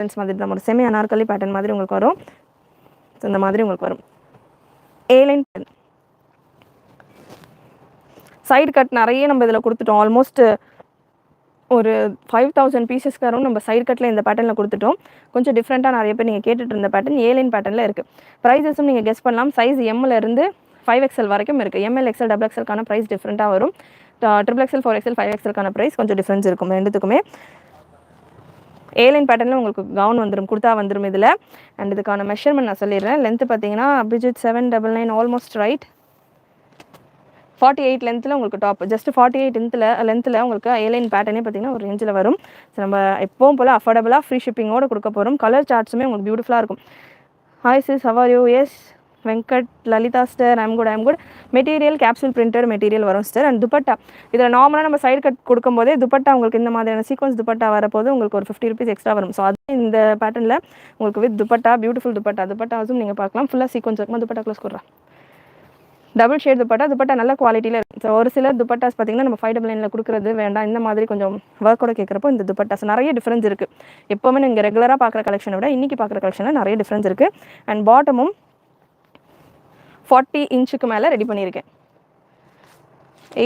மாதிரி நம்ம semi Anarkali pattern மாதிரி உங்களுக்கு வரும். இந்த மாதிரி உங்களுக்கு வரும். ஏலைன் சைடு கட் நிறைய நம்ம இதில் கொடுத்துட்டோம். ஆல்மோஸ்ட் ஒரு 5000 பீசஸ்க்கு வரும் நம்ம சைடு கட்டில் இந்த பேட்டர்னில் கொடுத்துட்டோம். கொஞ்சம் டிஃப்ரெண்ட்டாக நிறைய பேர் நீங்கள் கேட்டுட்டு இருந்த பேட்டர்ன் ஏலைன் பேட்டர்னில் இருக்குது. ப்ரைஸஸும் நீங்கள் கெஸ் பண்ணலாம். சைஸ் எம்மிலேருந்து 5XL வரைக்கும் இருக்குது. ML XL XXLக்கான ப்ரைஸ் டிஃப்ரெண்ட்டாக வரும். XXL 4XL 5XLக்கான ப்ரைஸ் கொஞ்சம் டிஃப்ரென்ஸ் இருக்கும் ரெண்டுத்துக்குமே. ஏலைன் பேட்டர்னில் உங்களுக்கு கவுன் வந்துடும், குர்த்தா வந்துடும் இதில். அண்ட் இதுக்கான மெஷர்மெண்ட் நான் சொல்லிடுறேன். லென்த்து பார்த்தீங்கன்னா அபிஜித் 799 ஆல்மோஸ்ட் ரைட். 48 லென்த்தில் உங்களுக்கு டாப், ஜஸ்ட் 48 லென்த்தில் உங்களுக்கு ஏலைன் பேட்டர்னே பார்த்தீங்கன்னா ஒரு ரேஞ்சில் வரும். ஸோ நம்ம எப்பவும் போல் அஃபோர்டபுளாக ஃப்ரீ ஷிப்பிங்கோடு கொடுக்க போகிறோம். கலர் சார்ட்ஸுமே உங்களுக்கு பியூட்டிஃபுல்லாக இருக்கும். Hi sis, how are you? Yes Venkat, Lalitha sister, I'm good. Material capsule printer material வரும் ஸ்டர். அண்ட் துப்பட்டா இதில் நார்மலாக நம்ம சைடு கட் கொடுக்கும்போதே துப்பட்டா உங்களுக்கு இந்த மாதிரியான சீக்வன்ஸ் துப்பட்டா வரப்போது உங்களுக்கு ஒரு 50 rupees எக்ஸ்ட்ரா வரும். ஸோ அது இந்த பேட்டர்னில் உங்களுக்கு வித் துப்பட்டா, பியூட்டிஃபுல் துப்பட்டாஸும் நீங்கள் பார்க்கலாம். ஃபுல்லாக சீக்வன்ஸ் இருக்குமா துப்பட்டா க்ளோஸ் கொடுறேன். டபுள் ஷேட் துப்பட்டா நல்ல குவாலிட்டியில் இருக்குது. ஸோ ஒரு சில துப்பட்டாஸ் பார்த்தீங்கன்னா நம்ம 599 கொடுக்குறது வேண்டாம், இந்த மாதிரி கொஞ்சம் ஒர்க்கோட கேட்குறப்போ இந்த துப்பட்டாஸ் நிறைய டிஃப்ரென்ஸ் இருக்குது. எப்போவுமே நீங்கள் ரெகுலராக பார்க்குற கலெக்ஷனை விட இன்றைக்கி பார்க்குற கலெக்ஷனில் நிறைய டிஃப்ரென்ஸ் இருக்குது. அண்ட் பாட்டமும் 40 inch மேலே ரெடி பண்ணியிருக்கேன்.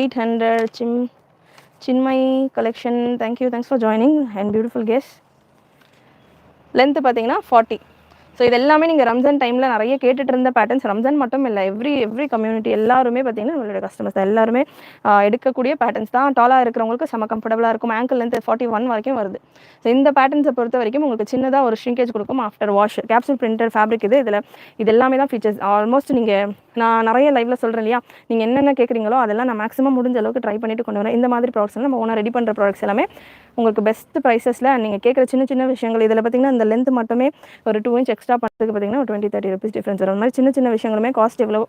800 Chinmay collection. Thanks for joining and beautiful guess. Length பார்த்தீங்கன்னா 40. ஸோ இது எல்லாமே நீங்கள் ரம்ஜான் டைமில் நிறைய கேட்டுட்டு இருந்த பேட்டர்ன்ஸ். ரம்ஜான் மட்டும் இல்லை, எவ்ரி கம்யூனிட்டி எல்லாருமே பார்த்தீங்கன்னா நம்மளோட கஸ்டமர்ஸ் தான் எல்லாருமே எடுக்கக்கூடிய பேட்டர்ன்ஸ் தான். டாலாக இருக்கிறவங்களுக்கு செம்ம கம்ஃபர்டபுளாக இருக்கும். ஆங்கிள் லென்த் 41 வரைக்கும் வருது. ஸோ இந்த பேட்டர்ன்ஸை பொறுத்த வரைக்கும் உங்களுக்கு சின்னதாக ஒரு ஷ்ரிங்கேஜ் கொடுக்கும் after wash. Capsule printer fabric இது எல்லாமே தான் ஃபீச்சர்ஸ். ஆல்மோஸ்ட் நீங்கள் நான் நிறைய லைவில் சொல்கிறேன் இல்லையா, நீங்கள் என்னென்ன கேட்குறீங்களோ அதெல்லாம் நான் மேக்ஸிமம் முடிஞ்ச அளவுக்கு ட்ரை பண்ணிட்டு கொண்டு வரேன். இந்த மாதிரி ப்ராடக்ட்ஸ் நம்ம ஓனாக ரெடி பண்ணுற ப்ராடக்ட்ஸ் எல்லாமே உங்களுக்கு பெஸ்ட் ப்ரைஸஸில் நீங்கள் கேட்குற சின்ன விஷயங்கள். இதில் பார்த்தீங்கன்னா இந்த லென்த் மட்டுமே ஒரு 2 inch எக்ஸ்ட்ரா பண்ணுறதுக்கு பார்த்தீங்கன்னா ஒரு 20-30 rupees டிஃப்ரென்ஸ் வரும். அந்த மாதிரி சின்ன விஷயங்களுமே காஸ்ட் எவ்வளோ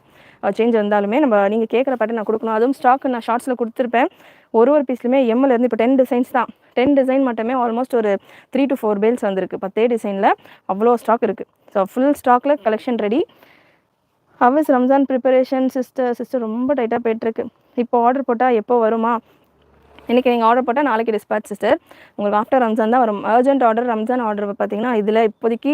சேஞ்ச் வந்தாலுமே நம்ம நீங்கள் கேட்குற பேட்டர்ன் நான் கொடுக்கணும். அதுவும் ஸ்டாக் நான் ஷார்ட்ஸில் கொடுத்துருப்பேன். ஒரு பீஸ்லையுமே எம்மிலேருந்து இப்போ 10 டிசைன்ஸ் தான். 10 டிசைன் மட்டுமே ஆல்மோஸ்ட் ஒரு 3 to 4 பேல்ஸ் வந்திருக்கு. 10 டிசைனில் அவ்வளோ ஸ்டாக் இருக்குது. ஸோ ஃபுல் ஸ்டாக்கில் collection ready. How Ramzan preparation sister ரொம்ப டைட்டாக போய்ட்டுருக்கு. இப்போ ஆர்டர் போட்டால் எப்போ வருமா? இன்றைக்கி நீங்கள் ஆர்டர் போட்டால் நாளைக்கு டிஸ்பேச் சிஸ்டர். உங்களுக்கு ஆஃப்டர் ரம்ஜான் தான் வரும். அர்ஜென்ட் ஆர்டர் ரம்ஜான் ஆர்டர் பார்த்தீங்கன்னா இதில் இப்போதைக்கு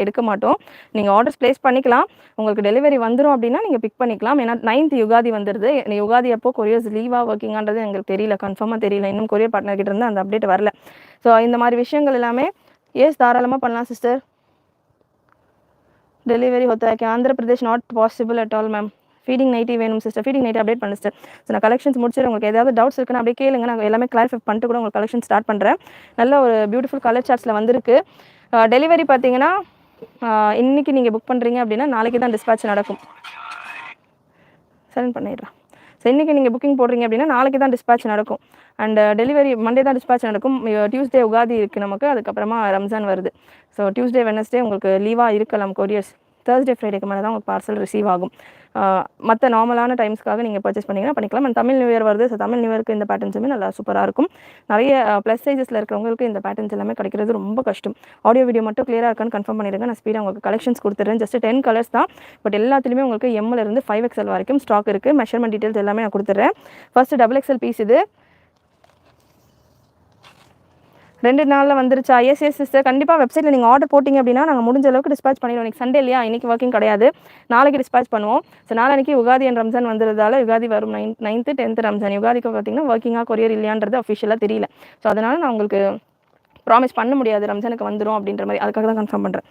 எடுக்க மாட்டோம். நீங்கள் ஆர்டர்ஸ் ப்ளேஸ் பண்ணிக்கலாம். உங்களுக்கு டெலிவரி வந்துடும் அப்படின்னா நீங்கள் பிக் பண்ணிக்கலாம். ஏன்னா 9th யுகாதி வந்துடுது. யுகாதி அப்போ கொரியர்ஸ் லீவாக ஒர்க்கிங்கான்றது எங்களுக்கு தெரியல, கன்ஃபார்மாக தெரியல. இன்னும் கொரியர் பார்ட்னர் கிட்ட இருந்து அந்த அப்டேட் வரல. ஸோ இந்த மாதிரி விஷயங்கள் எல்லாமே தாராளமாக பண்ணலாம் சிஸ்டர். டெலிவரி होता है कि Andhra Pradesh not possible at all ma'am. Feeding nighty வேணும் சிஸ்டர். ஃபீடிங் நைட்டி அப்டேட் பண்ணு சிஸ்டர். ஸோ நான் கலெக்ஷன்ஸ் முடிச்சு உங்களுக்கு ஏதாவது டவுட்ஸ் இருக்குன்னு அப்படியே கேளுங்க. நான் எல்லாமே கிளாரிஃபை பண்ணிட்டு கூட உங்களுக்கு கலெக்ஷன் ஸ்டார்ட் பண்ணுறேன். நல்ல ஒரு பியூட்டிஃபுல் கலர் சார்ட்ஸில் வந்திருக்கு. டெலிவரி பார்த்தீங்கன்னா இன்றைக்கி நீங்கள் புக் பண்ணுறீங்க அப்படின்னா நாளைக்கு தான் டிஸ்பேச் நடக்கும். சென்ட் பண்ணிடுறேன். ஸோ இன்றைக்கி நீங்கள் புக்கிங் போடுறீங்க அப்படின்னா நாளைக்கு தான் டிஸ்பேச் நடக்கும். அண்ட் டெலிவரி மண்டே தான் டிஸ்பேச் நடக்கும். டியூஸ்டே உகாதி இருக்குது நமக்கு, அதுக்கப்புறமா ரம்ஜான் வருது. ஸோ டியூஸ்டே வெனஸ்டே உங்களுக்கு லீவாக இருக்கலாம் கொரியர்ஸ். தேர்ஸ்டே ஃப்ரைடேக்கு மேலே தான் உங்களுக்கு பார்சல் ரிசீவ் ஆகும். மற்ற நார்மலான டைம்ஸ்க்காக நீங்கள் பர்ச்சேஸ் பண்ணிங்கன்னா பண்ணிக்கலாம். அண்ட் தமிழ் நியூ இயர் வருது. ஸோ தமிழ் நியூ இயருக்கு இந்த பேட்டர்ன்ஸுமே நல்லா சூப்பராக இருக்கும். நிறைய ப்ளஸ் சைஸஸில் இருக்கிறவங்களுக்கு இந்த பேட்டர்ன்ஸ் எல்லாமே கிடைக்கிறது ரொம்ப கஷ்டம். ஆடியோ வீடியோ மட்டும் கிளியராக இருக்கான்னு கன்ஃபார்ம் பண்ணிடுங்க. நான் ஸ்பீடாக உங்களுக்கு கலெக்ஷன்ஸ் கொடுத்துட்றேன். ஜஸ்ட் 10 கலர்ஸ் தான். பட் எல்லாத்துலேயுமே உங்களுக்கு எம்மிலேருந்து 5XL வரைக்கும் ஸ்டாக் இருக்குது. மெஷர்மெண்ட் டீட்டெயில்ஸ் எல்லாமே நான் கொடுத்துட்றேன். ஃபர்ஸ்ட் XXL பீஸ் இது 2 நாளில் வந்துருச்சா? Yes sister. கண்டிப்பாக வெப்சைட்டில் நீங்கள் ஆர்டர் போட்டிங்க அப்படின்னா நாங்கள் முடிஞ்ச அளவுக்கு டிஸ்பேச் பண்ணிடுவோம். இன்றைக்கி சண்டே இல்லையா, இன்றைக்கி ஒர்க்கிங் கிடையாது. நாளைக்கு டிஸ்பேச் பண்ணுவோம். ஸோ நாளைக்கு யுகாதி அண்ட் ரம்ஜான் வந்துறதால யுகாதி வரும் 9th 10th ரம்ஜான். யுகாதிக்கு பார்த்தீங்கன்னா ஒர்க்கிங்காக கொரியர் இல்லையான்றது அஃபிஷியலாக தெரியல. ஸோ அதனால் நான் உங்களுக்கு ப்ராமிஸ் பண்ண முடியாது ரம்ஜானுக்கு வந்துடும் அப்படின்ற மாதிரி. அதுக்காக தான் கன்ஃபார்ம் பண்ணுறேன்.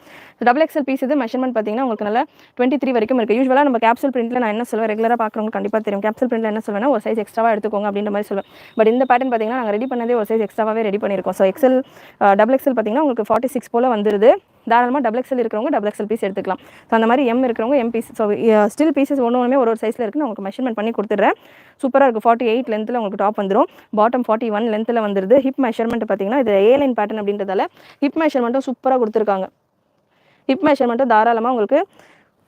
XXL பீஸ் இது மெஷர்மெண்ட் பார்த்தீங்கன்னா உங்களுக்கு நல்லா 23 வரைக்கும் இருக்குது. யூஸ்வலாக நம்ம கேப்சூல் பிரிண்ட்டில் நான் என்ன சொல்லுவேன், ரெகுலராக பார்க்குறவங்க கண்டிப்பாக தெரியும். கேப்சூல் பிரிண்ட்டில் என்ன சொல்லுவேன்னா ஒரு சைஸ் எக்ஸ்ட்ராவாக எடுத்துக்கோங்க அப்படின்ற மாதிரி சொல்லுவேன். பட் இந்த பேட்டர்ன் பார்த்தீங்கன்னா நாங்கள் ரெடி பண்ணதே ஒரு சைஸ் எக்ஸ்ட்ராவே ரெடி பண்ணியிருக்கோம். ஸோ XXL பார்த்தீங்கன்னா உங்களுக்கு 46 போல் வந்துருது. தாராளமாக XXL இருக்கிறவங்க XXL பீஸ் எடுத்துக்கலாம். ஸோ அந்த மாதிரி எம் இருக்கிறவங்க M piece. So still pieces ஒன்றுமே ஒரு சைஸில் இருக்குன்னு உங்களுக்கு மெஷர்மெண்ட் பண்ணி கொடுத்துட்றேன். சூப்பராக இருக்குது. 48 லென்த்தில் உங்களுக்கு டாப் வந்துடும். பாட்டம் 41 லென்த்தில் வந்துடுது. ஹிப் மெஷர்மெண்ட் பார்த்தீங்கன்னா இது ஏலைன் பேட்டர்ன் அப்படின்றதால ஹிப் மெஷர்மெண்ட்டும் சூப்பராக கொடுத்துருக்காங்க. ஹிப் மெஷர்மெண்ட்டும் தாராளமாக உங்களுக்கு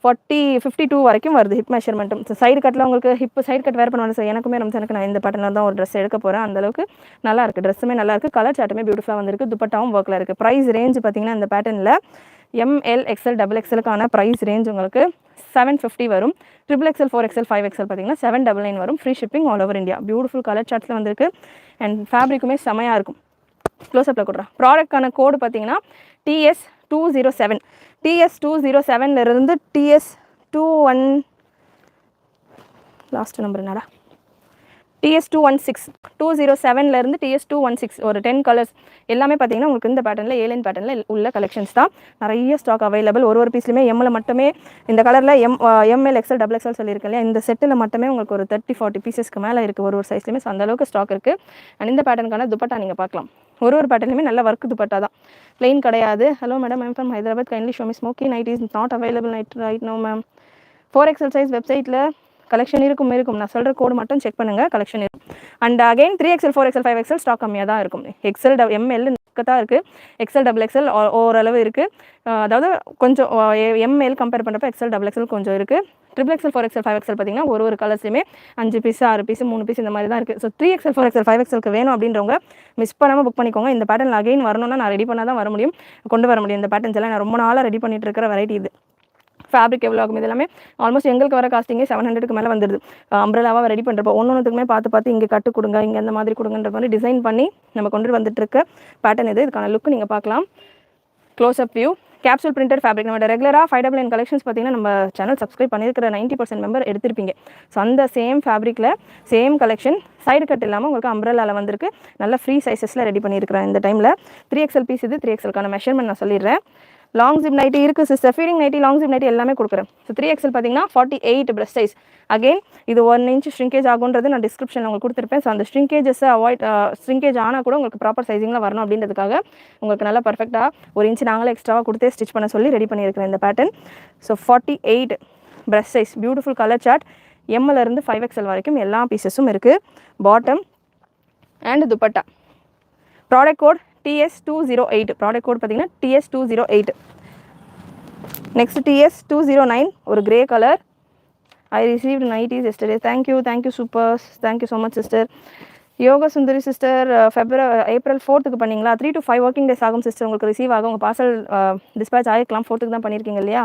52 வரைக்கும் வருது. ஹிப் மெஷர்மெண்ட்டும் சைடு கட்டில் உங்களுக்கு சைடு கட் வேறு பண்ணுவாங்க. சார் எனக்குமே ரம்ஜானுக்கு நான் இந்த பேட்டர்னில் தான் ஒரு ட்ரெஸ் எடுக்க போகிறேன். அந்தளவுக்கு நல்லா இருக்குது. ட்ரெஸ்ஸுமே நல்லா இருக்குது. கலர் சார்ட்டுமே பியூட்டிஃபுல்லாக வந்திருக்கு. துப்பட்டாவும் ஒர்க்கில் இருக்குது. ப்ரைஸ் ரேஞ்ச் பார்த்தீங்கன்னா இந்த பேட்டர்னில் ML XL XXLக்கான ப்ரைஸ் ரேஞ்ச் உங்களுக்கு 750 வரும். XXL 4XL 5XL பார்த்தீங்கன்னா 799 வரும். Free shipping all over India. Beautiful colour சார்ட்ஸில் வந்திருக்கு. அண்ட் ஃபேப்ரிக்குமே செமையாக இருக்கும். க்ளோஸ்அப்பில் கொடுறேன். ப்ராடக்ட்கான கோடு பார்த்தீங்கன்னா TS207 TS207 TS21 last number என்னடா TS216 207 TS216 ஒரு 10 கலர்ஸ் எல்லாமே பார்த்தீங்கன்னா உங்களுக்கு இந்த பேட்டர்னில் ஏலைன் பேட்டர்னில் உள்ள கலெக்ஷன்ஸ் தான். நிறைய ஸ்டாக் அவைலபிள். ஒரு பீஸ்லையுமே எம்மில் மட்டுமே இந்த கலரில் எம்எல் எக்ஸ்எல் டபுள் எக்ஸ்எல் சொல்லியிருக்கேன் இல்லையா, இந்த செட்டில் மட்டுமே உங்களுக்கு ஒரு 30-40 பீசஸ்க்கு மேலே இருக்குது ஒரு சைஸ்லையுமே. அந்த அளவுக்கு ஸ்டாக் இருக்குது. அண்ட் இந்த பேட்டர்னுக்கான துப்பட்டா நீங்கள் பார்க்கலாம். ஒரு பேட்டர்லையுமே நல்ல ஒர்க் துப்பட்டா தான், பிளெயின் கிடையாது. Hello madam, I'm from Hyderabad, kindly show me smoky night is not available right no ma'am. 4XL size வெப்சைட்டில் கலெக்ஷன் இருக்கும். நான் சொல்கிற கோடு மட்டும் செக் பண்ணுங்கள், கலெக்ஷன் இருக்கும். And again 3XL 4XL 5XL stock கம்மியாக தான் இருக்கும். எக்ஸ்எல் எம்எல் தான் இருக்குது, எக்ஸ்எல் டபுள் எக்ஸ்எல் ஓரளவு இருக்குது. அதாவது கொஞ்சம் எம்எல் கம்பேர் பண்ணுறப்ப எக்ஸ்எல் டபுள் எக்ஸ்எல் கொஞ்சம் இருக்குது. XXL 4XL 5XL பார்த்தீங்கன்னா ஒரு கலர்ஸ்லையுமே 5 பீஸ் 6 பீஸ் 3 பீஸ் இந்த மாதிரி தான் இருக்குது. ஸோ 3XL 4XL 5XLக்கு வேணும் அப்படின்றவங்க மிஸ் பண்ணாமல் புக் பண்ணிக்கோங்க. இந்த பேட்டர்ன் அகைன் வரணும்னா நான் ரெடி பண்ணால் தான் வர முடியும், கொண்டு வர முடியும். இந்த பேட்டர்ன்ஸ் எல்லாம் நான் ரொம்ப நாளாக ரெடி பண்ணிட்டு இருக்கிற வெரைட்டி இது. ஃபேப்ரிக் எவ்வளோ ஆகும், இது எல்லாமே ஆல்மோஸ்ட் எங்களுக்கு வர காஸ்டிங்கே 700க்கு மேலே வந்துடுது. அம்ப்ரெல்லாவாக ரெடி பண்ணுறப்போ ஒன்றுத்துக்குமே பார்த்து இங்கே கட்டு கொடுங்க, இங்கே அந்த மாதிரி கொடுங்கன்ற மாதிரி டிசைன் பண்ணி நம்ம கொண்டு வந்துட்டு இருக்க பேட்டர்ன் இது. இதுக்கான லுக் நீங்கள் பார்க்கலாம். Close up view capsule printed fabric. நம்ம ரெகுலராக 599 கலெக்ஷன்ஸ் பார்த்தீங்கன்னா நம்ம சேனல் சப்ஸ்கிரைப் பண்ணியிருக்கிற 90% மெம்பர் எடுத்திருப்பீங்க. ஸோ அந்த சேம் ஃபேப்ரிக்கில் சேம் கலெக்ஷன் சைடு கட் இல்லாமல் உங்களுக்கு அம்ப்ரெல்லாவில் வந்திருக்கு. நல்ல ஃப்ரீ சைஸஸில் ரெடி பண்ணியிருக்கிறேன் இந்த டைமில். 3XL பீஸ் இது. 3XLக்கான மெஷர்மெண்ட் நான் சொல்லிடுறேன். லாங் ஜிப் நைட்டி இருக்குது sister, feeding nighty long zip nighty எல்லாமே கொடுக்குறேன். ஸோ 3XL பார்த்தீங்கன்னா 48 பிரஸ்ட் சைஸ். அகெயின் இது 1 inch ஷ்ரிங்கேஜ் ஆகுன்றது நான் டிஸ்கிரிப்ஷனில் உங்களுக்கு கொடுத்துருப்பேன். ஸோ அந்த ஷ்ரிங்கேஜஸை ஷ்ரிங்கேஜ் ஆனால் கூட உங்களுக்கு ப்ராப்பர் சைஸிங்கில் வரணும் அப்படின்றதுக்காக உங்களுக்கு நல்லா பர்ஃபெக்டாக 1 inch நாங்களே எக்ஸ்ட்ராவாக கொடுத்தே ஸ்டிச் பண்ண சொல்லி ரெடி பண்ணியிருக்கிறேன் இந்த pattern. So 48 breast size, beautiful colour chart. எம்மிலேருந்து 5XL வரைக்கும் எல்லா பீசஸும் இருக்குது. Bottom and dupatta. Product code TS208. Product code பார்த்தீங்கன்னா TS208. நெக்ஸ்ட் TS209 ஒரு grey colour. I received nighties yesterday. Thank you super, thank you so much sister. Yoga Sundari sister, April 4th பண்ணிங்களா? 3 to 5 working days ஆகும் sister உங்களுக்கு ரிசீவ் ஆகும். உங்கள் பார்சல் டிஸ்பேச் ஆகிருக்கலாம். 4th தான் பண்ணியிருக்கீங்க இல்லையா?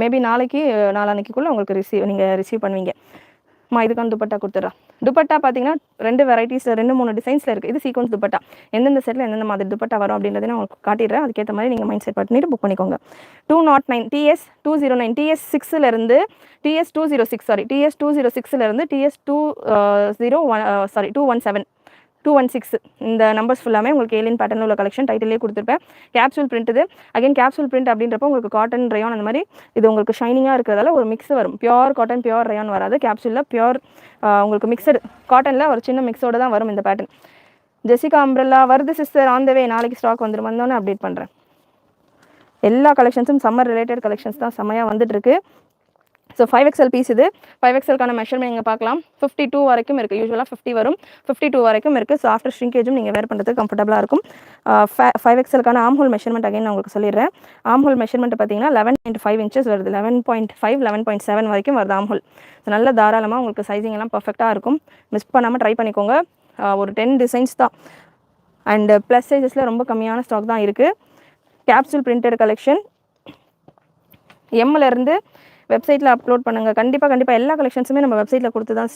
மேபி நாளான்னைக்குள்ளே உங்களுக்கு நீங்கள் ரிசீவ் பண்ணுவீங்க. இதுக்கான துப்பட்டா கொடுத்துட்றேன். துப்பட்டா பார்த்தீங்கன்னா 2 வெரைட்டிஸில் 2-3 டிசைன்ஸில் இருக்குது. இது சீக்வன்ஸ் துப்பட்டா. எந்தெந்த செட்டில் எந்தெந்த மாதிரி துப்பட்டா வரும் அப்படின்றத நான் உங்களுக்கு காட்டிடுறேன். அதுக்கேற்ற மாதிரி நீங்கள் மைண்ட் செட் பண்ணிட்டு புக் பண்ணிக்கோங்க. 209 TS209 TS6 TS206 217 இந்த நம்பர்ஸ் ஃபுல்லாமே உங்களுக்கு ஏலியன் பேட்டர்னில் உள்ள கலெக்ஷன் டைட்டிலே கொடுத்துருப்பேன். கேப்சூல் பிரிண்ட் இது. அகைன் கேப்சூல் பிரிண்ட் அப்படின்றப்போ உங்களுக்கு காட்டன் ரயான் அந்த மாதிரி இது உங்களுக்கு ஷைனிங்காக இருக்கிறதால ஒரு மிக்ஸ் வரும். பியூர் காட்டன் பியூர் ரயான் வராது. கேப்சூலில் பியூர் உங்களுக்கு மிக்சடு காட்டனில் ஒரு சின்ன மிக்ஸோடு தான் வரும் இந்த பேட்டர்ன். ஜெசிகா அம்ப்ரெல்லா வருது சிஸ்டர், ஆன் த வே. நாளைக்கு ஸ்டாக் வந்துடும், வந்தோன்னே அப்டேட் பண்ணுறேன். எல்லா கலெக்ஷன்ஸும் சம்மர் ரிலேட்டட் கலெக்ஷன்ஸ் தான் செம்மையாக வந்துட்டுருக்கு. ஸோ 5XL பீஸ் இது. 5XLக்கான மெஷர்மெண்ட் நீங்கள் பார்க்கலாம். 52 வரைக்கும் இருக்குது. யூஸ்வலாக 50 வரும், 52 வரைக்கும் இருக்குது. ஸோ ஆஃப்டர் ஷ்ரிங்கேஜும் நீங்கள் வேர் பண்ணுறதுக்கு கம்ஃபர்டபுளாக இருக்கும். 5XLக்கான ஆம் ஹோல் மெஷர்மெண்ட் அகைன் நான் உங்களுக்கு சொல்லிடுறேன். ஆம் ஹோல் மெஷர்மெண்ட் பார்த்தீங்கன்னா 11.5 inches வருது. 11.5 11.7 வரைக்கும் வருது ஆம் ஹோல். ஸோ நல்ல தாராளமாக உங்களுக்கு சைஸிங் எல்லாம் பர்ஃபெக்டாக இருக்கும். மிஸ் பண்ணாமல் ட்ரை பண்ணிக்கோங்க. ஒரு 10 டிசைன்ஸ் தான். அண்ட் ப்ளஸ் சைஸஸில் ரொம்ப கம்மியான ஸ்டாக் தான் இருக்குது. Capsule printed collection. எம்மிலேருந்து வெப்சைட்டில் அப்லோட் பண்ணுங்கள். கண்டிப்பாக எல்லா கலெக்ஷன்ஸுமே நம்ம வெப்சைட்டில் கொடுத்து தான்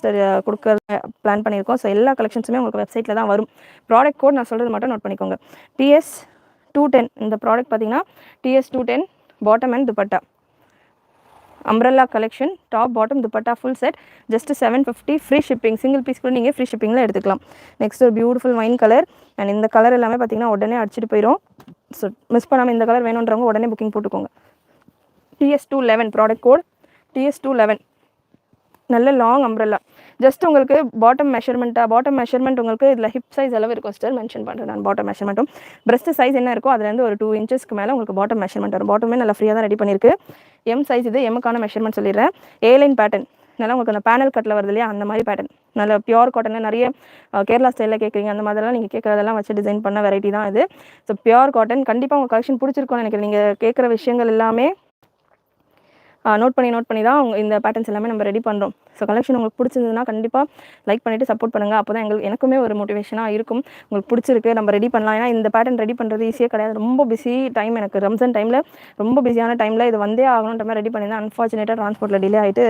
கொடுக்க பிளான் பண்ணியிருக்கோம். ஸோ எல்லா கலெக்ஷன்ஸுமே உங்களுக்கு வெப்சைட்டில் தான் வரும். ப்ராடக்ட் கோட் நான் சொல்கிறது மட்டும் நோட் பண்ணிக்கோங்க. TS210 இந்த ப்ராடக்ட் பார்த்தீங்கன்னா TS210 bottom and dupatta. Umbrella collection, top bottom dupatta full set, just 750 free shipping. Single piece கூட நீங்கள் ஃப்ரீ ஷிப்பிங்கில் எடுத்துக்கலாம். நெக்ஸ்ட் ஒரு பியூட்டிஃபுல் வைன் கலர். அண்ட் இந்த கலர் எல்லாமே பார்த்தீங்கன்னா உடனே அடிச்சுட்டு போயிடும். ஸோ மிஸ் பண்ணாமல் இந்த கலர் வேணுன்றவங்க உடனே புக்கிங் போட்டுக்கோங்க. TS211 product code TS211. நல்ல லாங் அம்ப்ரெல்லா. ஜஸ்ட் உங்களுக்கு பாட்டம் மெஷர்மெண்ட் உங்களுக்கு இதில் ஹிப் சைஸ் அளவு இருக்கும் சிஸ்டர், மென்ஷன் பண்ணுறேன் நான். பாட்டம் மெஷர்மெண்ட்டும் பிரஸ்ட் சைஸ் என்ன இருக்கோ அதுலேருந்து ஒரு 2 inchesக்கு மேலே உங்களுக்கு பாட்டம் மெஷர்மெண்ட் வரும். பாட்டமே நல்லா ஃப்ரீயாக தான் ரெடி பண்ணியிருக்கு. எம் சைஸ் இது. எம்முக்கான மெஷர்மெண்ட் சொல்லிடுறேன். Airline pattern. நல்லா உங்களுக்கு அந்த பேனல் கட்டில் வருது இல்லையா, அந்த மாதிரி பேட்டர்ன். நல்ல பியூர் காட்டனில் நிறைய கேரளா ஸ்டைலில் கேட்குறீங்க, அந்த மாதிரிலாம் நீங்கள் கேட்குறதெல்லாம் வச்சு டிசைன் பண்ண வெரைட்டி தான் இது. So pure cotton. கண்டிப்பாக உங்கள் கலெக்ஷன் பிடிச்சிருக்கும்னு நினைக்கிறேன். நீங்கள் கேட்குற விஷயங்கள் எல்லாமே நோட் பண்ணி தான் இந்த பேட்டர்ன்ஸ் எல்லாமே நம்ம ரெடி பண்ணுறோம். ஸோ கலெக்ஷன் உங்களுக்கு பிடிச்சிருந்ததுன்னா கண்டிப்பாக லைக் பண்ணிவிட்டு சப்போர்ட் பண்ணுங்கள். அப்போ தான் எனக்குமே ஒரு மோட்டிவேஷனாக இருக்கும். உங்களுக்கு பிடிச்சிருக்கு நம்ம ரெடி பண்ணலாம். ஏன்னா இந்த பேட்டர்ன் ரெடி பண்ணுறது ஈஸியாக கிடையாது. ரொம்ப பிஸி டைம் எனக்கு. ரம்ஜான் டைமில் ரொம்ப பிஸியான டைமில் இது வந்தே ஆகணுன்ற மாதிரி ரெடி பண்ணியிருந்தேன். அன்ஃபார்ச்சுனேட்டாக ட்ரான்ஸ்போர்ட்டில் டிலே ஆகிட்டு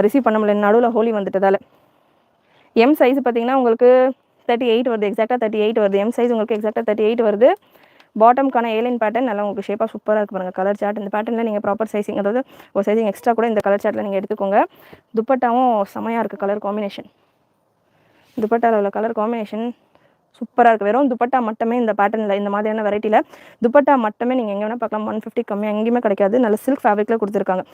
ரிசீவ் பண்ண முடியல. நடுவில் ஹோலி வந்துட்டதால். எம் சைஸ் பார்த்தீங்கன்னா உங்களுக்கு 38 வருது. எக்ஸாக்டாக 38 வருது. எம் சைஸ் உங்களுக்கு எக்ஸாக்டாக 38 வருது. பாட்டம்க்கான ஏலைன் பேட்டர்ன் நல்லா உங்களுக்கு ஷேப்பாக சூப்பராக இருக்கு பாருங்கள். கலர் சார்ட் இந்த பேட்டர்னில் நீங்கள் ப்ராப்பர் சைசிங், அதாவது ஒரு சைசிங் எக்ஸ்ட்ரா கூட இந்த கலர் சார்ட்டில் நீங்கள் எடுத்துக்கோங்க. துப்பட்டாவும் செமையாக இருக்குது கலர் காம்பினேஷன். துப்பட்டாவில் உள்ள கலர் காம்பினேஷன் சூப்பராக இருக்குது. வெறும் துப்பட்டா மட்டுமே இந்த பேட்டர்னில் இந்த மாதிரியான வெரைட்டியில் துப்பட்டா மட்டுமே நீங்கள் எங்கே வேணால் பார்க்கலாம். 150 கம்மியாக எங்கேயுமே கிடைக்காது. நல்ல சில்க் ஃபேப்ரிக்கில் கொடுத்துருக்காங்க.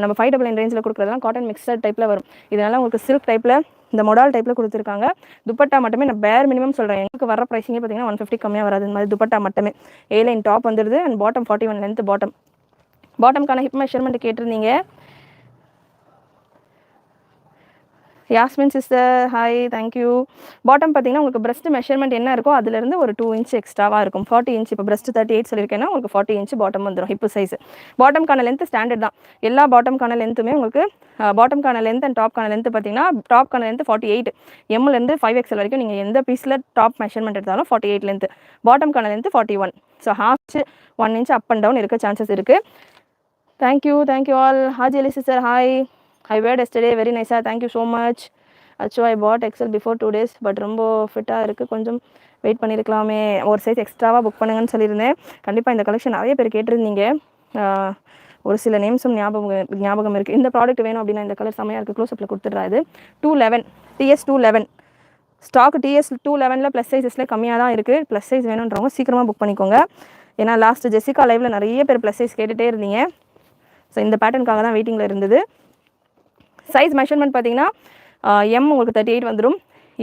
நம்ம 599 ரேஞ்சில் கொடுக்குறதுலாம் காட்டன் மிக்சர் டைப்பில் வரும். இதனால் உங்களுக்கு சில்க் டைப்பில் இந்த மொடால் டைப்பில் கொடுத்துருக்காங்க. துப்பட்டா மட்டுமே நான் பேர் மினிமம் சொல்கிறேன். எனக்கு வர ப்ரைஸிங்கே பார்த்தீங்கன்னா 150 கம்மியாக வராது. இந்த மாதிரி துப்பட்டா மட்டுமே ஏலைன் டாப் வந்துடுது அண்ட் பாட்டம் 41 லென்த் பாட்டம். பாட்டம்க்கான ஹிப் மெஷர்மெண்ட் கேட்டிருந்தீங்க. Yasmin sister hi, thank you. Bottom பார்த்தீங்கன்னா உங்களுக்கு பிரஸ்ட் மெஷர்மெண்ட் என்ன இருக்கோ அதுலேருந்து ஒரு 2 இன்ச் எக்ஸ்ட்ராவாக இருக்கும். 40 இன்ச் இப்போ பிரஸ்ட் 38 சொல்லியிருக்கேன்னா உங்களுக்கு 40 இன்ச் பாட்டம் வந்துடும் ஹிப் சைஸ். பாட்டம்க்கான லென்த் ஸ்டாண்டர்ட் தான். எல்லா பாட்டம்க்கான லென்த்துமே உங்களுக்கு பாட்டம்க்கான லென்த் அண்ட் டாப்க்கான லென்த் பார்த்தீங்கன்னா டாப்க்கான லென்த் 48, எம்லேருந்து 5XL வரைக்கும் நீங்கள் எந்த பீஸில் டாப் மெஷர்மெண்ட் எடுத்தாலும் 48 லென்த். பாட்டம்க்கான length 41. So half 1 inch up and down இருக்க சான்சஸ் இருக்குது. Thank you all. Haji Ali sister hi. I wear yesterday very nice. Thank you so much. Actually I bought XL before 2 days but ரொம்ப ஃபிட்டாக இருக்குது. கொஞ்சம் wait பண்ணியிருக்கலாமே, ஒரு size எக்ஸ்ட்ராவாக book பண்ணுங்கன்னு சொல்லியிருந்தேன். கண்டிப்பாக இந்த கலெக்ஷன் நிறைய பேர் கேட்டிருந்தீங்க. ஒரு சில நேம்ஸும் ஞாபகம் இருக்குது. இந்த ப்ராடக்ட் வேணும் அப்படின்னா இந்த கலர் செம்மையாக இருக்குது. க்ளோஸ்அப்பில் கொடுத்துட்றாது. 211 TS 211 ஸ்டாக். TS 211 ப்ளஸ் சைஸஸில் கம்மியாக தான் இருக்குது. ப்ளஸ் சைஸ் வேணுன்றவங்க சீக்கிரமாக புக் பண்ணிக்கோங்க. ஏன்னா லாஸ்ட் ஜெசிகா லைவில் நிறைய பேர் ப்ளஸ் சைஸ் கேட்டுகிட்டே இருந்தீங்க. ஸோ இந்த பேட்டர்னுக்காக தான் வெயிட்டிங்கில் இருந்தது. சைஸ் மெஷர்மெண்ட் பார்த்தீங்கன்னா எம் உங்களுக்கு 38 வந்துடும்,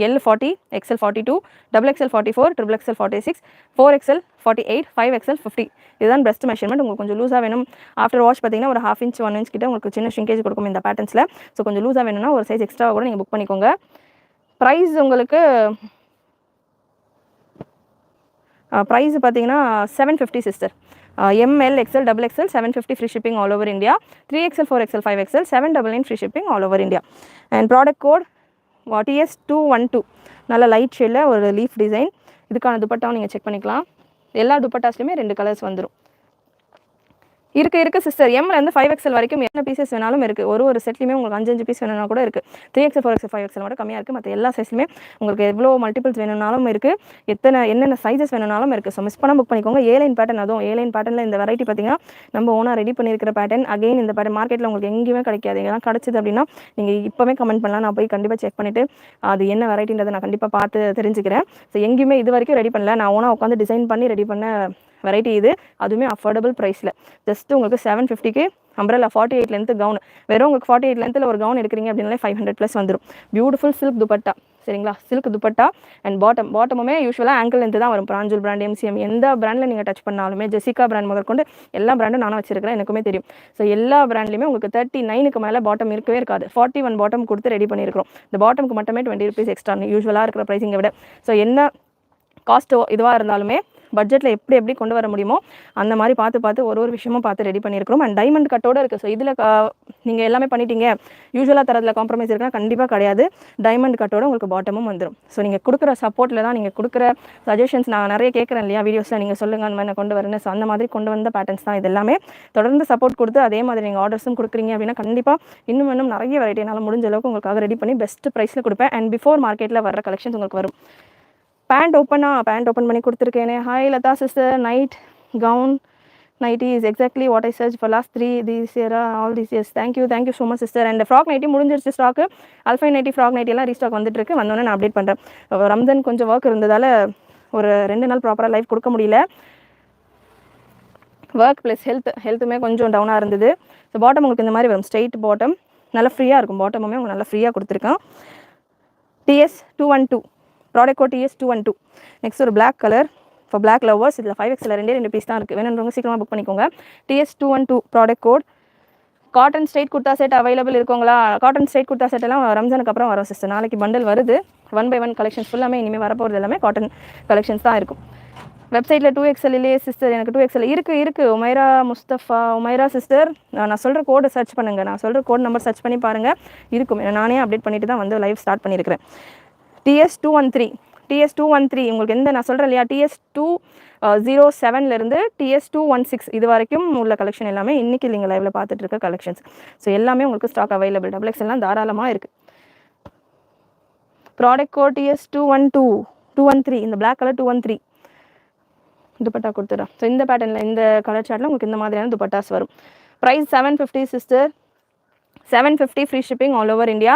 L 40, XL 42, XXL 44, XXL 46, 4XL 48, 5XL 50. இதுதான் பெஸ்ட் மெஷர்மெண்ட். உங்களுக்கு கொஞ்சம் லூஸாக வேணும் ஆஃப்டர் வாஷ் பார்த்தீங்கன்னா ஒரு 1/2 இன்ச் 1 இன்ச் கிட்ட உங்களுக்கு சின்ன ஷ்ரிங்கேஜ் கொடுக்கும் இந்த பேட்டர்ன்ஸில். ஸோ கொஞ்சம் லூஸாக வேணும்னா ஒரு சைஸ் எக்ஸ்ட்ராவாக கூட நீங்கள் புக் பண்ணிக்கோங்க. ப்ரைஸ் உங்களுக்கு ப்ரைஸ் பார்த்தீங்கன்னா 750 sister. ML, XL, XXL 750 free shipping all over India. 3XL, 4XL, 5XL 799 free shipping all over India. And product code TS 212. நல்ல லைட் ஷேடில் ஒரு லீஃப் டிசைன். இதுக்கான துப்பட்டாவும் நீங்கள் செக் பண்ணிக்கலாம். எல்லா துப்பட்டாஸ்லையுமே 2 கலர்ஸ் வந்துடும். இருக்குது சிஸ்டர். எம்லேருந்து 5XL வரைக்கும் என்ன பீசஸ் வேணாலும் இருக்குது. ஒரு செட்லையுமே உங்களுக்கு 5 பீஸ் வேணும்னா கூட இருக்குது. 3XL, 4XL, 5XL மட்டும் கம்மியாக இருக்குது. மற்ற எல்லா சைஸ்லையுமே உங்களுக்கு எவ்வளோ மல்டிபிள்ஸ் வேணும்னாலும் இருக்குது. என்னென்ன சைஸஸ் வேணும்னாலும் இருக்குது. ஸோ மிஸ் பண்ணால் புக் பண்ணிக்கோங்க. ஏலைன் பேட்டர்ன், அதுவும் ஏலைன் பேட்டர்னில் இந்த வெரைட்டி பார்த்தீங்கன்னா நம்ம ஓனாக ரெடி பண்ணியிருக்கிற பேட்டர்ன். அகைன் இந்த பேட்டர்ன் மார்க்கெட்டில் உங்களுக்கு எங்கேயுமே கிடைக்காது. எங்கெல்லாம் கிடச்சிது அப்படின்னா நீங்கள் இப்போவே கமெண்ட் பண்ணலாம். நான் போய் கண்டிப்பாக செக் பண்ணிவிட்டு அது என்ன வெரைட்டின்றதை நான் கண்டிப்பாக பார்த்து தெரிஞ்சுக்கிறேன். ஸோ எங்கேயுமே இது வரைக்கும் ரெடி பண்ணல. நான் ஓனாக உட்காந்து டிசைன் பண்ணி ரெடி பண்ண வெரைட்டி இது. அதுவுமே அஃபோர்டபுள் ப்ரைஸில் ஜஸ்ட் உங்களுக்கு 750க்கு அம்ப்ரெல்லா 48 லென்த் கவுன். வெறும் உங்களுக்கு 48 லென்த்தில் ஒரு கவுன் எடுக்கிறீங்க அப்படின்னாலே 500+ வந்துடும். பியூட்டிஃபுல் சில்க் துப்பட்டா, சரிங்களா? சில்க் துப்பட்டா அண்ட் பாட்டமுமே யூஸ்வலாக ஆங்கிள் லென்த் தான் வரும். பிராஞ்சூல் பிராண்ட், MCM எந்த பிராண்டில் நீங்கள் டச் பண்ணாலுமே, ஜெசிகா பிராண்ட் முதற்கொண்டு எல்லா பிராண்டும் நானும் வச்சிருக்கிறேன், எனக்குமே தெரியும். ஸோ எல்லா பிராண்ட்லையுமே உங்களுக்கு 39க்கு மேலே பாட்டம் இருக்கவே இருக்காது. 41 பாட்டம் கொடுத்து ரெடி பண்ணியிருக்கிறோம். இந்த பாட்டமுக்கு மட்டுமே 20 rupees எக்ஸ்ட்ரா யூஸ்வலாக இருக்கிற ப்ரைஸிங்கை விட. ஸோ என்ன காஸ்ட்டோ இதுவாக இருந்தாலுமே பட்ஜெட்டில் எப்படி கொண்டு வர முடியுமோ அந்த மாதிரி பார்த்து ஒரு விஷயமும் பார்த்து ரெடி பண்ணியிருக்கிறோம். அண்ட் டைமண்ட் கட்டோடு இருக்குது. ஸோ இதில் நீங்கள் எல்லாமே பண்ணிட்டீங்க, யூஸ்வலாக தரத்தில் காம்ப்ரமைஸ் இருக்கா? கண்டிப்பாக கிடையாது. டைமண்ட் கட்டோடு உங்களுக்கு பாட்டமும் வந்துடும். ஸோ நீங்கள் கொடுக்குற சப்போர்ட்டில் தான், நீங்கள் கொடுக்குற சஜஷன்ஸ் நான் நிறைய கேட்குறேன் இல்லையா வீடியோஸில், நீங்கள் சொல்லுங்கள் அந்த மாதிரி நான் கொண்டு வரேன்னு. ஸோ அந்த மாதிரி கொண்டு வந்த பேட்டர்ன்ஸ் தான் இது எல்லாமே. தொடர்ந்து சப்போர்ட் கொடுத்து அதே மாதிரி நீங்கள் ஆர்டர்ஸும் கொடுக்குறீங்க அப்படின்னா கண்டிப்பாக இன்னும் நிறைய வெரைட்டி என்னால் முடிஞ்ச அளவுக்கு உங்களுக்காக ரெடி பண்ணி பெஸ்ட் ப்ரைஸில் கொடுப்பேன். அண்ட் பிஃபோர் மார்க்கெட்டில் வர கலெக்ஷன்ஸ் உங்களுக்கு வரும். பேண்ட் ஓப்பன் பண்ணி கொடுத்துருக்கேனே. Hi Latha sister. Night gown nighty is exactly what I search for last 3 these year all these years. Thank you so much sister. And frock nighty முடிஞ்சிருச்சு stock. Alpine nighty, frock nighty எல்லாம் restock வந்துட்டுருக்கு. வந்தோடனே நான் update பண்ணுறேன். ரம்ஜான் கொஞ்சம் work இருந்ததால் ஒரு 2 நாள் ப்ராப்பராக லைவ் கொடுக்க முடியல. ஒர்க் ப்ளஸ் ஹெல்த்துமே கொஞ்சம் டவுனாக இருந்தது. ஸோ பாட்டம் உங்களுக்கு இந்த மாதிரி வரும். ஸ்ட்ரெயிட் பாட்டம், நல்லா ஃப்ரீயாக இருக்கும். பாட்டமுமே உங்களுக்கு நல்லா ஃப்ரீயாக கொடுத்துருக்கேன். TS 212 product code TS 212. Next ஒரு black colour for black lovers. இதில் 5XL 2 பீஸ் தான் இருக்குது. வேணுன்றவங்க சீக்கிரமாக புக் பண்ணிக்கோங்க. TS 212 product code. Cotton straight kurta set available இருக்குங்களா? காட்டன் ஸ்ட்ரைட் குர்த்தா செட் எல்லாம் ரம்ஜானுக்கு அப்புறம் வரும் சிஸ்டர். நாளைக்கு பண்டல் வருது. 1 by 1 கலெக்ஷன்ஸ் ஃபுல்லாமே இனிமேல் வரப்போகிறது எல்லாமே காட்டன் கலெக்ஷன்ஸ் தான் இருக்கும். வெப்சைட்டில் 2XL இல்லையே சிஸ்டர்? எனக்கு 2XL இருக்குது. உமைரா சிஸ்டர், நான் சொல்கிற கோடை சர்ச் பண்ணுங்கள். நான் சொல்கிற கோட் நம்பர் சர்ச் பண்ணி பாருங்கள், இருக்கும். நானே அப்டேட் பண்ணிட்டு தான் வந்து லைவ் ஸ்டார்ட் பண்ணியிருக்கிறேன். TS 213 உங்களுக்கு நான் சொல்கிறேன் இல்லையா, TS 207லேருந்து TS 216 இது வரைக்கும் உள்ள கலெக்ஷன் எல்லாமே இன்றைக்கி நீங்கள் லைவில் பார்த்துட்டு இருக்க கலெக்ஷன்ஸ். ஸோ எல்லாமே உங்களுக்கு ஸ்டாக் அவைலபிள். XXL எல்லாம் தாராளமாக இருக்குது. ப்ராடக்ட் கோட் TS 213 இந்த பிளாக் கலர் 213. துப்பட்டா கொடுத்துட்றேன். ஸோ இந்த பேட்டர்னில் இந்த கலர் சார்ட்டில் உங்களுக்கு இந்த மாதிரியான துப்பட்டாஸ் வரும். ப்ரைஸ் 750 சிஸ்டர். 750 free shipping all over India.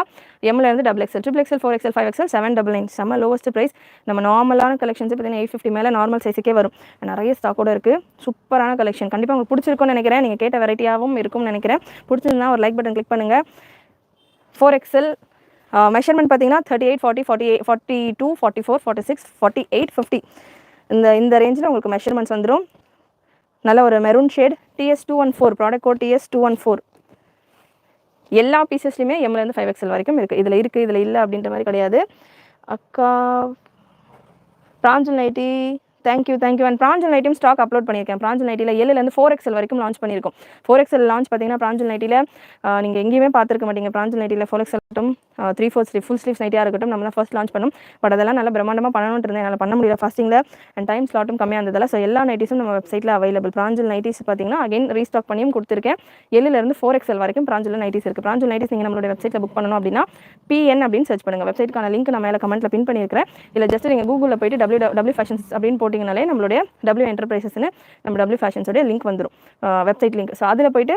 எம்லேருந்து XXL, XXL, 4XL, 5XL, 799 செம்ம லோவஸ்ட் ப்ரைஸ். நம்ம நார்மலான கலெக்ஷன்ஸ் பார்த்தீங்கன்னா 850 மேலே நார்மல் சைஸுக்கே வரும். நிறைய ஸ்டாக்கோட இருக்குது. சூப்பரான கலெக்ஷன். கண்டிப்பாக உங்களுக்கு பிடிச்சிருக்கும்னு நினைக்கிறேன். நீங்கள் கேட்ட வெரைட்டியாகவும் இருக்கும்னு நினைக்கிறேன். பிடிச்சிருந்தா ஒரு லைக் பட்டன் கிளிக் பண்ணுங்கள். 4XL மெஷர்மெண்ட் பார்த்தீங்கன்னா 38, 40, 48, 42, 44, 46, 48, 50 இந்த ரேஞ்சில் உங்களுக்கு மெஷர்மெண்ட்ஸ் வந்துடும். நல்ல ஒரு maroon shade. TS214 product code TS214. எல்லா பீசஸ்லையுமே எம்லேருந்து 5XL வரைக்கும் இருக்குது. இதில் இருக்குது, இதில் இல்லை அப்படின்ற மாதிரி கிடையாது. அக்கா பிராஞ்சல் நைட்டி தேங்க்யூ. அண்ட் பிராஞ்சல் நைட்டியும் ஸ்டாக் அப்லோட் பண்ணியிருக்கேன். பிராஞ்சல் நைட்டியில் 7லேருந்து 4XL வரைக்கும் லான்ச் பண்ணியிருக்கோம். 4XL லான்ச் பார்த்தீங்கன்னா பிராஞ்சல் நைட்டியில் நீங்கள் எங்கேயுமே பார்த்துருக்க மாட்டீங்க. பிராஞ்சல் நைட்டியில் 4XL இருக்கட்டும், 3/4 ஸ்லீவ், ஃபுல் ஸ்லீவ்ஸ் நைட்டியாக இருக்கட்டும், நம்மளாம் ஃபர்ஸ்ட் லான்ச் பண்ணோம். பட் அதெல்லாம் நல்லா பிரம்மாண்டமாக பண்ணணும்னு இருந்தேன். என்னால் பண்ண முடியல ஃபாஸ்டிங்கில். அண்ட் டைம் ஸ்லாட்டும் கம்மியாக இருந்ததால் ஸோ எல்லா நைட்டிஸும் நம்ம வெப்சைட்டில் அவைலபிள். பிராஞ்சல் நைட்டிஸ் பார்த்தீங்கன்னா அகைன் ரீஸ்டாக் பண்ணியும் கொடுத்துருக்கேன். 7லேருந்து 4XL வரைக்கும் பிராஞ்சல் நைட்டிஸ் இருக்குது. பிராஞ்சல் நைட்டிஸ் நீங்கள் நம்மளோட வெப்சைட்டில் புக் பண்ணணும் அப்படின்னா PN அப்படின்னு சர்ச் பண்ணுங்கள். வெப்சைட்டுக்கான லிங்க் நான் மேலே கமெண்ட்டில் பின் பண்ணியிருக்கிறேன். இல்லை ஜஸ்ட் நீங்கள் கூகுளில் போய்ட்டு W ஃபேஷன்ஸ் அப்படின்னு போட்டிங்கனாலே நம்மளுடைய W என்டர்பிரைசஸ்னு நம்ம W ஃபேஷன்ஸோடைய லிங்க் வந்துடும், வெப்சைட் லிங்க். ஸோ அதில் போய்ட்டு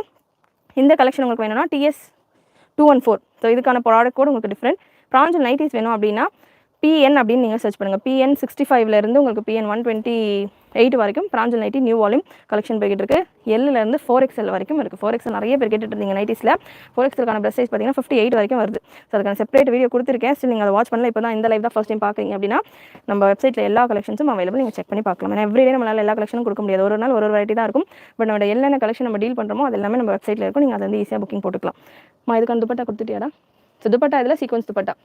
இந்த கலெக்ஷன் உங்களுக்கு வேணும்னா TS214. ஸோ இதுக்கான ப்ராடக்ட் கோட் உங்களுக்கு டிஃப்ரெண்ட். பிராஞ்சல் நைட்டிஸ் வேணும் அப்படின்னா PN அப்படின்னு நீங்கள் சர்ச் பண்ணுங்கள். PN 65லேருந்து உங்களுக்கு PN 128 வரைக்கும் பிராஞ்சல் நைட்டி நியூ வால்யூம் கலெக்ஷன் போய்கிட்டு இருக்குது. 7லேருந்து 4XL வரைக்கும் இருக்குது. 4XL நிறைய பேர் கேட்டுட்டு இருந்தீங்க நைட்டிஸில். 4XLக்கான ப்ரெஸ் சைஸ் பார்த்தீங்கன்னா 58 வரைக்கும் வருது. ஸோ அதுக்கான செப்பரேட் வீடியோ கொடுத்துருக்கேன். ஸ்டில் நீங்கள் அதை வாட்ச் பண்ணல. இப்போ தான் இந்த லைவ் தான் ஃபர்ஸ்ட் டைம் பார்க்குறீங்க அப்படின்னா நம்ம வெப்சைட்டில் எல்லா கலெக்ஷன்ஸும் அவைலபிள், நீங்கள் செக் பண்ணி பார்க்கலாம். ஏன்னா எவ்ரிடே நம்மளால் எல்லா கலெக்ஷனும் கொடுக்க முடியாது. ஒரு நாள் ஒரு வெரைட்டி தான் இருக்கும். பட் நம்ம என்னென்ன கலெக்ஷன் நம்ம டீல் பண்ணுறோமோ அது எல்லாமே நம்ம வெப்சைட்டில் இருக்கும். நீங்கள் அதை வந்து ஈஸியாக புக்கிங் போட்டுக்கலாம். இதுக்கான துப்பட்டா கொடுத்துட்டியாடா? ஸோ துப்பட்டா இதில் sequins dupatta.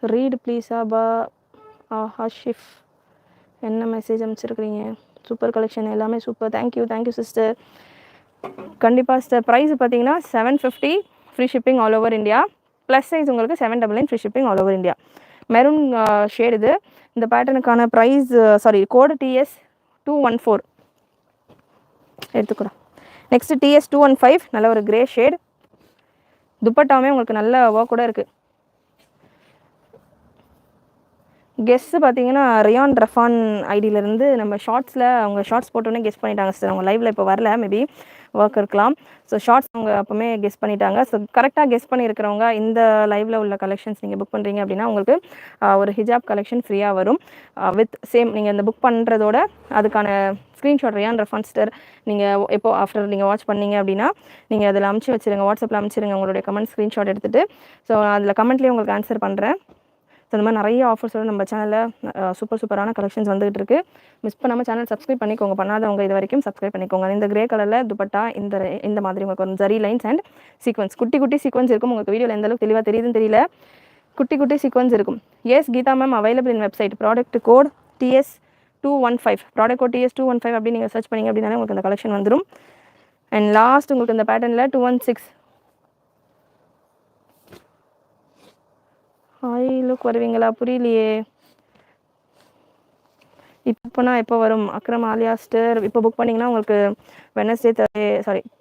Read please Aba Hashif என்ன மெசேஜ் அனுப்பிச்சிருக்கிறீங்க? சூப்பர் கலெக்ஷன், எல்லாமே சூப்பர். Thank you sister. கண்டிப்பாக சிஸ்டர். ப்ரைஸ் பார்த்தீங்கன்னா 750 free shipping all over India. Plus size உங்களுக்கு 799 free shipping all over India. Maroon shade இது. இந்த பேட்டர்னுக்கான ப்ரைஸ் கோடு TS214 எடுத்துக்கூட. நெக்ஸ்ட் TS215 நல்ல ஒரு கிரே ஷேட். துப்பட்டாவுமே உங்களுக்கு நல்ல ஒர்க் கூட இருக்குது. கெஸ்ட்டு பார்த்தீங்கன்னா ரியான் ரஃபான் ஐடியிலேருந்து நம்ம ஷார்ட்ஸில் அவங்க ஷார்ட்ஸ் போட்டோன்னே கெஸ் பண்ணிட்டாங்க சார். அவங்க லைவில் இப்போ வரல, மேபி ஒர்க் இருக்கலாம். ஸோ ஷார்ட்ஸ் அவங்க அப்போமே கெஸ் பண்ணிட்டாங்க. ஸோ கரெக்டாக கெஸ் பண்ணியிருக்கிறவங்க இந்த லைவில் உள்ள கலெக்ஷன்ஸ் நீங்கள் புக் பண்ணுறீங்க அப்படின்னா உங்களுக்கு ஒரு ஹிஜாப் கலெக்ஷன் ஃப்ரீயாக வரும். வித் சேம் நீங்கள் இந்த புக் பண்ணுறதோட அதுக்கான ஸ்க்ரீன்ஷாட் ரியான் ரஃபான் ஸ்டர் நீங்கள் எப்போ ஆஃப்டர் நீங்கள் வாட்ச் பண்ணீங்க அப்படின்னா நீங்கள் அதில் அமுச்சு வச்சுருங்க, வாட்ஸ்அப்பில் அமுச்சிருங்க உங்களுடைய கமெண்ட் ஸ்க்ரீன்ஷாட் எடுத்துகிட்டு. ஸோ அதில் கமெண்ட்லேயே உங்களுக்கு ஆன்சர் பண்ணுறேன். ஸோ இந்த மாதிரி நிறைய ஆஃபர்ஸோட நம்ம சேனலில் சூப்பரான கலெக்ஷன்ஸ் வந்துகிட்டு இருக்குது. மிஸ் பண்ணாமல் சேனல் சப்ஸ்கிரைப் பண்ணிக்கோங்க. பண்ணாதவங்க இது வரைக்கும் சப்ஸ்கிரைப் பண்ணிக்கோங்க. இந்த கிரே கலரில் துப்பட்டா இந்த மாதிரி உங்களுக்கு ஒரு ஜரி லைன்ஸ் அண்ட் சீக்வன்ஸ், குட்டி சீக்வன்ஸ் இருக்கும். உங்களுக்கு வீடியோவில் எந்த அளவுக்கு தெளிவாக தெரியுதுன்னு தெரியல. குட்டி சீக்வன்ஸ் இருக்கும். Yes Geetha ma'am available in website. Product code TS215. Product code TS215 அப்படின்னு நீங்கள் சர்ச் பண்ணிங்க அப்படின்னாலே உங்களுக்கு இந்த கலெக்ஷன் வந்துடும். அண்ட் லாஸ்ட் உங்களுக்கு இந்த பேட்டர்னில் 216 ஹாய் லுக் வருவீங்களா? புரியலையே. இப்போனா எப்போ வரும்? அக்ரம் ஆலியாஸ்டர் இப்போ புக் பண்ணிங்கன்னா உங்களுக்கு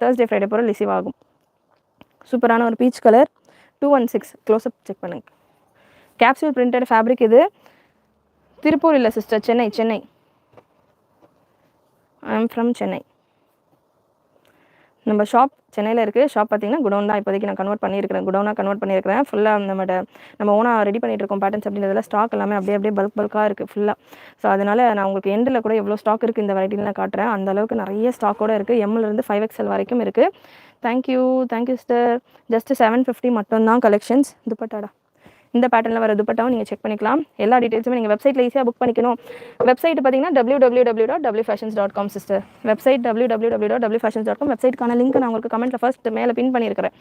Thursday Friday போகிற ரிசீவ் ஆகும். சூப்பரான ஒரு பீச் கலர் 216 க்ளோஸ்அப் செக் பண்ணுங்க. கேப்சூல் பிரிண்டட் ஃபேப்ரிக் இது. திருப்பூர் இல்லை sister, Chennai. I am from Chennai. நம்ம ஷாப் சென்னையில் இருக்குது. ஷாப் பார்த்தீங்கன்னா குடோன் தான். இப்போதைக்கு நான் கன்வெர்ட் பண்ணியிருக்கிறேன். ஃபுல்லாக நம்ம ஓனாக ரெடி பண்ணிட்டு இருக்கோம் பேட்டர்ன்ஸ் அப்படின்றதுல ஸ்டாக் எல்லாமே அப்படியே பல்காக இருக்குது ஃபுல்லாக. ஸோ அதனால் நான் உங்களுக்கு எண்டில் கூட எவ்வளோ ஸ்டாக் இருக்குது இந்த வெரைட்டிலாம் காட்டுறேன். அந்த அளவுக்கு நிறைய ஸ்டாக்கோட இருக்குது. எம்லேருந்து 5XL வரைக்கும் இருக்குது. Thank you sister. ஜஸ்ட் 750 மட்டும்தான் கலெக்ஷன்ஸ். துப்பட்டாடா இந்த பேட்டர்னில் வர துப்பட்டாவும் நீங்கள் செக் பண்ணிக்கலாம். எல்லா டீட்டெயில்ஸுமே நீங்கள் வெப்சைட்டில் ஈஸியாக புக் பண்ணிக்கணும். வெப்சைட் பார்த்தீங்கன்னா www.wfashions.com sister. Website www.wfashions.com. வெப்சைட்டுக்கான link நான் உங்களுக்கு கமெண்ட்டில் ஃபர்ஸ்ட் மேலே பின் பண்ணியிருக்கிறேன்.